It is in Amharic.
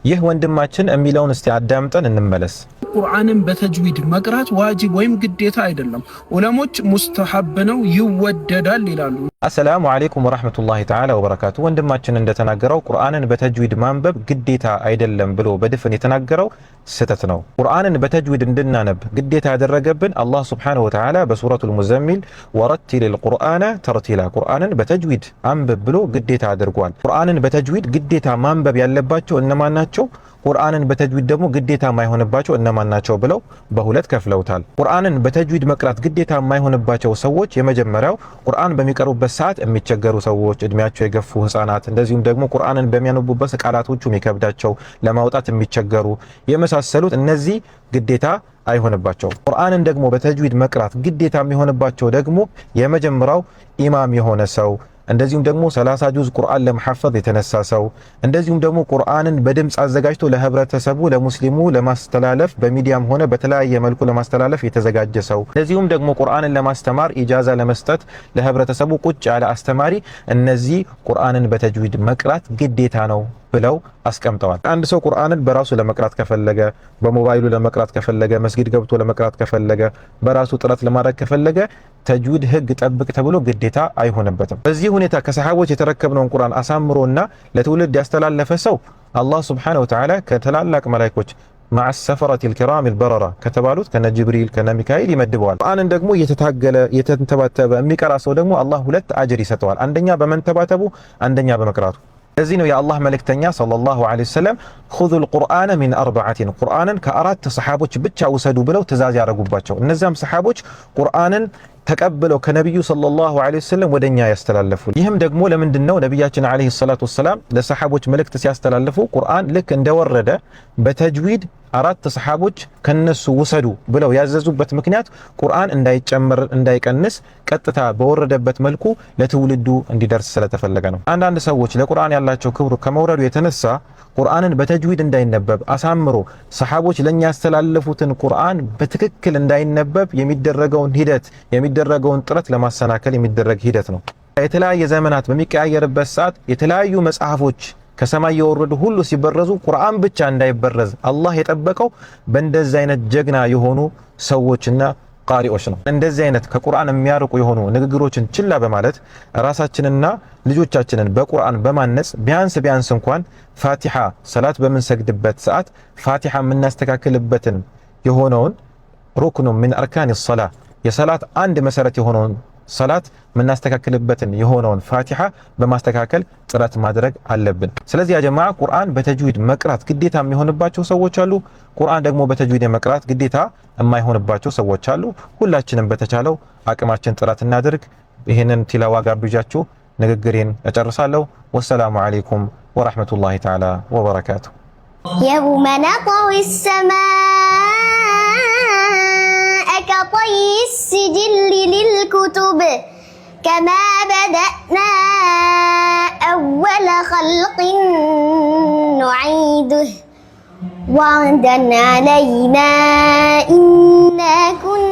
ይህ ወንድማችን የሚለውን እስቲ አዳምጠን እንመለስ። ቁርአንን በተጅዊድ መቅራት ዋጅብ ወይም ግዴታ አይደለም። ዑለሞች ሙስተሐብ ነው ይወደዳል ይላሉ። አሰላሙ አለይኩም ወራህመቱላሂ ተዓላ ወበረካቱ። ወንድማችን እንደተናገረው ቁርአንን በተጅዊድ ማንበብ ግዴታ አይደለም ብሎ በድፍን የተናገረው ስህተት ነው። ቁርአንን በተጅዊድ እንድናነብ ግዴታ ያደረገብን አላህ ሱብሓነሁ ወተዓላ በሱረቱል ሙዘሚል ወረቲሊል ቁርአነ ተርቲላ፣ ቁርአንን በተጅዊድ አንብብ ብሎ ግዴታ አድርጓል። ቁርአንን በተጅዊድ ግዴታ ማንበብ ያለባቸው እነማን ናቸው? ቁርአንን በተጅዊድ ደግሞ ግዴታ የማይሆንባቸው እነማን ናቸው ብለው በሁለት ከፍለውታል። ቁርአንን በተጅዊድ መቅራት ግዴታ የማይሆንባቸው ሰዎች የመጀመሪያው ቁርአን በሚቀሩበት ሰዓት የሚቸገሩ ሰዎች፣ እድሜያቸው የገፉ ህፃናት፣ እንደዚሁም ደግሞ ቁርአንን በሚያነቡበት ቃላቶቹ የሚከብዳቸው ለማውጣት የሚቸገሩ የመሳሰሉት እነዚህ ግዴታ አይሆንባቸው። ቁርአንን ደግሞ በተጅዊድ መቅራት ግዴታ የሚሆንባቸው ደግሞ የመጀመሪያው ኢማም የሆነ ሰው፣ እንደዚሁም ደግሞ 30 ጁዝ ቁርአን ለመሐፈዝ የተነሳ ሰው፣ እንደዚሁም ደግሞ ቁርአንን በድምጽ አዘጋጅቶ ለህብረተሰቡ ለሙስሊሙ ለማስተላለፍ በሚዲያም ሆነ በተለያየ መልኩ ለማስተላለፍ የተዘጋጀ ሰው፣ እንደዚሁም ደግሞ ቁርአንን ለማስተማር ኢጃዛ ለመስጠት ለህብረተሰቡ ቁጭ ያለ አስተማሪ፣ እነዚህ ቁርአንን በተጅዊድ መቅራት ግዴታ ነው ብለው አስቀምጠዋል። አንድ ሰው ቁርአንን በራሱ ለመቅራት ከፈለገ፣ በሞባይሉ ለመቅራት ከፈለገ፣ መስጊድ ገብቶ ለመቅራት ከፈለገ፣ በራሱ ጥረት ለማድረግ ከፈለገ ተጅዊድ ህግ ጠብቅ ተብሎ ግዴታ አይሆንበትም። በዚህ ሁኔታ ከሰሃቦች የተረከብነውን ቁርአን አሳምሮና ለትውልድ ያስተላለፈ ሰው አላህ ሱብሓነሁ ወተዓላ ከትላላቅ መላእክቶች مع السفرة الكرام البررة ከተባሉት ከነ ጅብሪል ከነ ሚካኤል ይመድበዋል። ቁርአንን ደግሞ እየተታገለ እየተንተባተበ የሚቀራ ሰው ደግሞ አላህ ሁለት አጅር ይሰጠዋል። አንደኛ በመንተባተቡ፣ አንደኛ በመቅራቱ። ለዚህ ነው የአላህ መልእክተኛ ሰለላሁ ዐለይሂ ወሰለም ኹዙል ቁርአነ ሚን አርበዓቲን፣ ቁርአንን ከአራት ሰሓቦች ብቻ ውሰዱ ብለው ትእዛዝ ያደረጉባቸው። እነዚያም ሰሓቦች ቁርአንን ተቀብለው ከነብዩ ሰለላሁ ዐለይሂ ወሰለም ወደኛ ያስተላለፉ። ይህም ደግሞ ለምንድነው? ነብያችን ዐለይሂ ሰላቱ ወሰላም ለሰሓቦች መልእክት ሲያስተላልፉ ቁርአን ልክ እንደወረደ በተጅዊድ አራት ሰሓቦች ከነሱ ውሰዱ ብለው ያዘዙበት ምክንያት ቁርአን እንዳይጨምር እንዳይቀንስ ቀጥታ በወረደበት መልኩ ለትውልዱ እንዲደርስ ስለተፈለገ ነው። አንዳንድ ሰዎች ለቁርአን ያላቸው ክብር ከመውረዱ የተነሳ ቁርአንን በተጅዊድ እንዳይነበብ አሳምሮ ሰሓቦች ለኛ ያስተላለፉትን ቁርአን በትክክል እንዳይነበብ የሚደረገውን ሂደት የሚደረገውን ጥረት ለማሰናከል የሚደረግ ሂደት ነው። የተለያየ ዘመናት በሚቀያየርበት ሰዓት የተለያዩ መጽሐፎች ከሰማይ የወረዱ ሁሉ ሲበረዙ ቁርአን ብቻ እንዳይበረዝ አላህ የጠበቀው በእንደዚህ አይነት ጀግና የሆኑ ሰዎችና ቃሪዎች ነው። እንደዚህ አይነት ከቁርአን የሚያርቁ የሆኑ ንግግሮችን ችላ በማለት ራሳችንና ልጆቻችንን በቁርአን በማነጽ ቢያንስ እንኳን ፋቲሃ ሰላት በምንሰግድበት ሰዓት ፋቲሃ የምናስተካክልበትን የሆነውን ሩክኑ ሚን አርካን ሰላ የሰላት አንድ መሰረት የሆነውን ሰላት የምናስተካክልበትን የሆነውን ፋቲሃ በማስተካከል ጥረት ማድረግ አለብን። ስለዚህ ያ ጀማዓ ቁርአን በተጅዊድ መቅራት ግዴታ የሚሆንባቸው ሰዎች አሉ። ቁርአን ደግሞ በተጅዊድ መቅራት ግዴታ የማይሆንባቸው ሰዎች አሉ። ሁላችንም በተቻለው አቅማችን ጥረት እናድርግ። ይሄንን ቲላዋ ጋብዣችሁ ንግግሬን እጨርሳለሁ። ወሰላሙ አለይኩም ወራህመቱላሂ ተዓላ ወበረካቱ። የውመ ነጥዊ السماء كطي السجل للكتب كما بدأنا أول خلق نعيده وعدا علينا إنا كنا